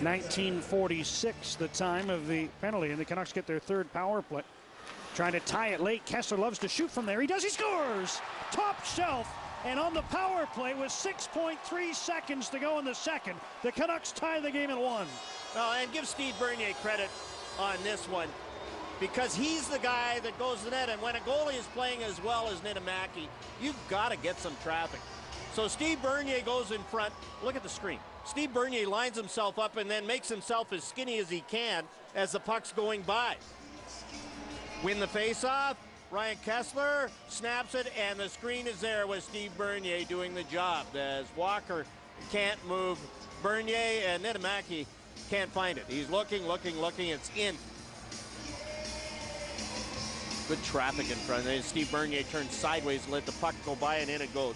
1946, the time of the penalty, and the Canucks get their third power play. Trying to tie it late. Kessler loves to shoot from there. He does. He scores! Top shelf. And on the power play with 6.3 seconds to go in the second, the Canucks tie the game at 1. Well, and give Steve Bernier credit on this one, because he's the guy that goes to the net. And when a goalie is playing as well as Niittymaki, you've got to get some traffic. So Steve Bernier goes in front. Look at the screen. Steve Bernier lines himself up and then makes himself as skinny as he can as the puck's going by. Win the face-off. Ryan Kessler snaps it, and the screen is there with Steve Bernier doing the job. As Walker can't move, Bernier and Niittymaki can't find it. He's looking. It's in. Good traffic in front. And Steve Bernier turns sideways and let the puck go by, and in it goes.